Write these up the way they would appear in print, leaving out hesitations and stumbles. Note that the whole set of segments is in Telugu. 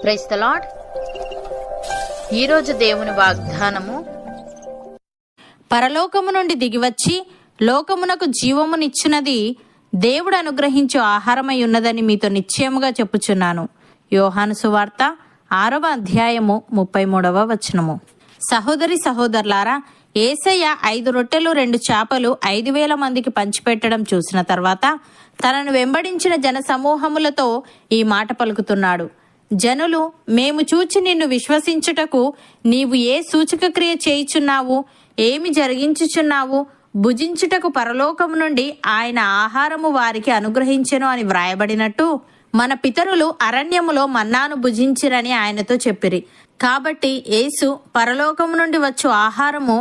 Praise the lord. ఈరోజు దేవుని వాగ్దానము, పరలోకము నుండి దిగివచ్చి లోకమునకు జీవమునిచ్చినది దేవుడు అనుగ్రహించు ఆహారమై ఉన్నదని మీతో నిశ్చయముగా చెప్పుచున్నాను. యోహాను సువార్త 6వ అధ్యాయము 33వ వచనము. సహోదరి సహోదరులారా, యేసయ్య 5 రొట్టెలు 2 చేపలు 5,000 మందికి పంచిపెట్టడం చూసిన తర్వాత తనను వెంబడించిన జన సమూహములతో ఈ మాట పలుకుతున్నాడు. జనులు, మేము చూచి నిన్ను విశ్వసించుటకు నీవు ఏ సూచక క్రియ చేయుచున్నావు, ఏమి జరిగించుచున్నావు? భుజించుటకు పరలోకము నుండి ఆయన ఆహారము వారికి అనుగ్రహించెను అని వ్రాయబడినట్టు మన పితరులు అరణ్యములో మన్నాను భుజించిరని ఆయనతో చెప్పిరి. కాబట్టి యేసు, పరలోకము నుండి వచ్చు ఆహారము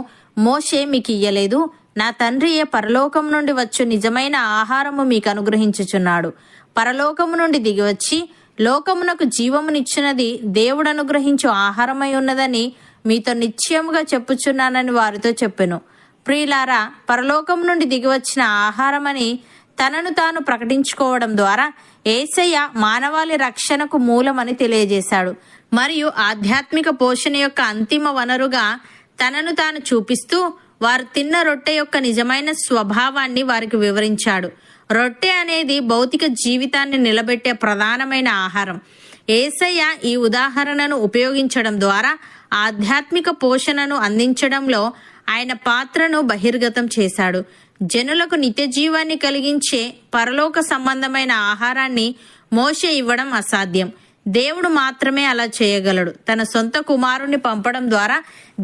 మోషే మీకు ఇయ్యలేదు, నా తండ్రియే పరలోకము నుండి వచ్చు నిజమైన ఆహారము మీకు అనుగ్రహించుచున్నాడు. పరలోకము నుండి దిగివచ్చి లోకమునకు జీవమునిచ్చినది దేవుడు అనుగ్రహించు ఆహారమై ఉన్నదని మీతో నిశ్చయముగా చెప్పుచున్నానని వారితో చెప్పెను. ప్రియులారా, పరలోకం నుండి దిగివచ్చిన ఆహారమని తనను తాను ప్రకటించుకోవడం ద్వారా యేసయ్య మానవాళి రక్షణకు మూలమని తెలియజేశాడు. మరియు ఆధ్యాత్మిక పోషణ యొక్క అంతిమ వనరుగా తనను తాను చూపిస్తూ వారు తిన్న రొట్టె యొక్క నిజమైన స్వభావాన్ని వారికి వివరించాడు. రొట్టె అనేది భౌతిక జీవితాన్ని నిలబెట్టే ప్రధానమైన ఆహారం. యేసయ్య ఈ ఉదాహరణను ఉపయోగించడం ద్వారా ఆధ్యాత్మిక పోషణను అందించడంలో ఆయన పాత్రను బహిర్గతం చేశాడు. జనులకు నిత్య జీవాన్ని కలిగించే పరలోక సంబంధమైన ఆహారాన్ని మోషే ఇవ్వడం అసాధ్యం. దేవుడు మాత్రమే అలా చేయగలడు. తన సొంత కుమారుణ్ణి పంపడం ద్వారా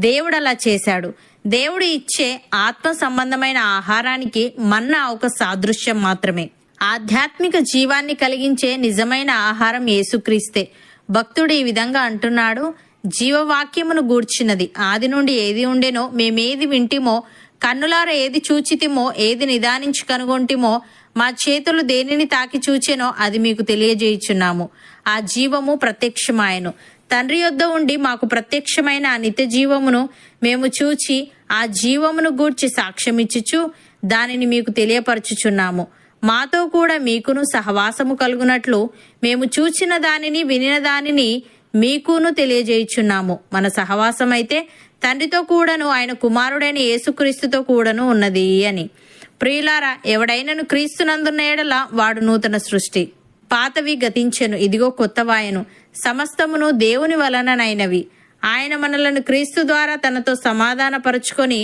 దేవుడు అలా చేశాడు. దేవుడు ఇచ్చే ఆత్మ సంబంధమైన ఆహారానికి మన్నా ఒక సాదృశ్యం మాత్రమే. ఆధ్యాత్మిక జీవాన్ని కలిగించే నిజమైన ఆహారం యేసుక్రీస్తే. భక్తుడు ఈ విధంగా అంటున్నాడు, జీవవాక్యమును గూర్చినది ఆది నుండి ఏది ఉండెనో, మేమేది వింటిమో, కన్నులార ఏది చూచితిమో, ఏది నిదానించి కనుగొంటిమో, మా చేతులు దేనిని తాకి చూచెనో అది మీకు తెలియజేయుచున్నాము. ఆ జీవము ప్రత్యక్షమాయెను. తండ్రి యొద్ద ఉండి మాకు ప్రత్యక్షమైన ఆ నిత్య జీవమును మేము చూచి ఆ జీవమును గూర్చి సాక్ష్యమిచ్చుచు దానిని మీకు తెలియపరచుచున్నాము. మాతో కూడా మీకును సహవాసము కలుగునట్లు మేము చూచిన దానిని వినిన దానిని మీకును తెలియజేయుచున్నాము. మన సహవాసం అయితే తండ్రితో కూడాను ఆయన కుమారుడైన యేసుక్రీస్తుతో కూడాను ఉన్నది అని. ప్రియులారా, ఎవడైనను క్రీస్తునందున్న ఎడల వాడు నూతన సృష్టి. పాతవి గతించెను, ఇదిగో కొత్తవాయెను. సమస్తమును దేవుని వలననైనవి. ఆయన మనలను క్రీస్తు ద్వారా తనతో సమాధానపరుచుకొని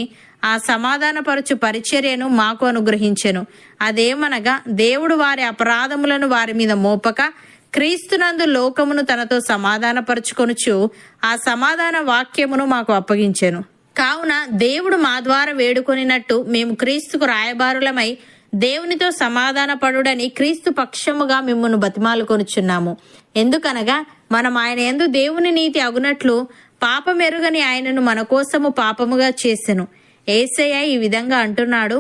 ఆ సమాధానపరచు పరిచర్యను మాకు అనుగ్రహించెను. అదేమనగా, దేవుడు వారి అపరాధములను వారి మీద మోపక క్రీస్తునందు లోకమును తనతో సమాధానపరుచుకొనుచు ఆ సమాధాన వాక్యమును మాకు అప్పగించెను. కావున దేవుడు మా ద్వారా వేడుకొనినట్టు మేము క్రీస్తుకు రాయబారులమై దేవునితో సమాధానపడుడని క్రీస్తు పక్షముగా మిమ్మును బతిమాలుకొనుచున్నాము. ఎందుకనగా మనం ఆయన యందు దేవుని నీతి అగునట్లు పాపమెరుగని ఆయనను మన కోసము పాపముగా చేసెను. యేసయ్య ఈ విధంగా అంటున్నాడు,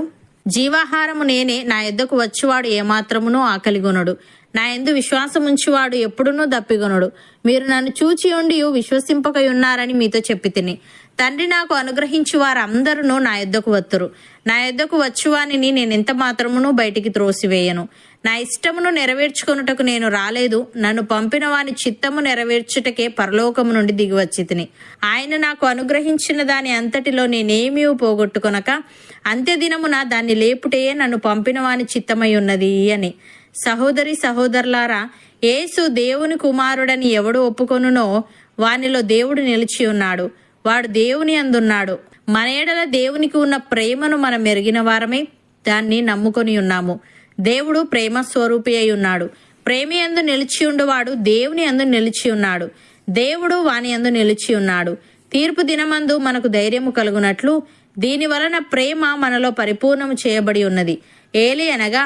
జీవాహారము నేనే, నా యొద్దకు వచ్చువాడు ఏమాత్రమునూ ఆకలిగొనడు, నా యందు విశ్వాసముంచువాడు ఎప్పుడునూ దప్పిగొనడు. మీరు నన్ను చూచి ఉండి విశ్వసింపకయున్నారని మీతో చెప్పితిని. తండ్రి నాకు అనుగ్రహించు వారందరూ నా యొద్దకు వత్తురు. నా యొద్దకు వచ్చువానిని నేనెంత మాత్రమును బయటికి త్రోసివేయను. నా ఇష్టమును నెరవేర్చుకొనుటకు నేను రాలేదు, నన్ను పంపిన వాని చిత్తము నెరవేర్చుటకే పరలోకము నుండి దిగివచ్చితిని. ఆయన నాకు అనుగ్రహించిన దాని అంతటిలో నేనేమీ పోగొట్టుకొనక అంత్యదినమున దాన్ని లేపుటయే నన్ను పంపిన వాని చిత్తమై ఉన్నది అని. సహోదరి సహోదరులారా, యేసు దేవుని కుమారుడని ఎవడు ఒప్పుకొనునో వానిలో దేవుడు నిలిచి ఉన్నాడు, వాడు దేవుని అందున్నాడు. మన ఎడల దేవునికి ఉన్న ప్రేమను మనం ఎరిగిన వారమై దాన్ని నమ్ముకొని ఉన్నాము. దేవుడు ప్రేమ స్వరూపి అయి ఉన్నాడు. ప్రేమ యందు నిలిచి ఉండువాడు దేవుని యందు నిలిచి ఉన్నాడు, దేవుడు వాని యందు నిలిచి ఉన్నాడు. తీర్పు దినమందు మనకు ధైర్యము కలుగునట్లు దీని వలన ప్రేమ మనలో పరిపూర్ణము చేయబడి ఉన్నది. ఏలి అనగా,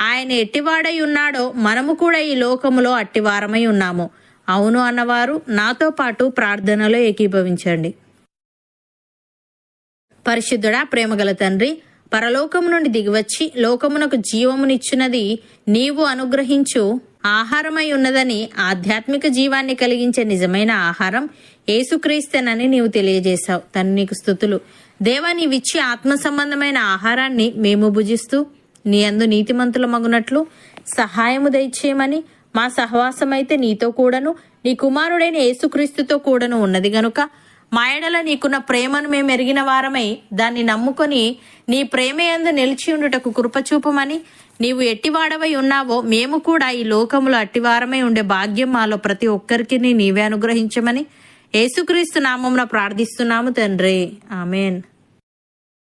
ఆయన ఎట్టివాడై ఉన్నాడో మనము కూడా ఈ లోకములో అట్టివారమై ఉన్నాము. అవును అన్నవారు నాతో పాటు ప్రార్థనలో ఏకీభవించండి. పరిశుద్ధుడా, ప్రేమగల తండ్రి, పరలోకము నుండి దిగివచ్చి లోకమునకు జీవమునిచ్చినది నీవు అనుగ్రహించు ఆహారమై ఉన్నదని, ఆధ్యాత్మిక జీవాన్ని కలిగించే నిజమైన ఆహారం యేసుక్రీస్తేనని నీవు తెలియజేశావు. తను నీకు స్తుతులు. దేవా, నీవిచ్చి ఆత్మ సంబంధమైన ఆహారాన్ని మేము భుజిస్తూ నీ యందు నీతిమంతుల మగునట్లు సహాయము దయచేయమని మా సహవాసం అయితే నీతో కూడాను నీ కుమారుడైన యేసుక్రీస్తుతో కూడాను ఉన్నది గనుక మా ఎడల నీకున్న ప్రేమను మేము ఎరిగిన వారమై దాన్ని నమ్ముకొని నీ ప్రేమయందు నిలిచి ఉండుటకు కృపచూపమని నీవు ఎట్టివాడవై ఉన్నావో మేము కూడా ఈ లోకములో అట్టివారమై ఉండే భాగ్యం మాలో ప్రతి ఒక్కరికి నీవే అనుగ్రహించమని యేసుక్రీస్తు నామమున ప్రార్థిస్తున్నాము తండ్రి. ఆమెన్.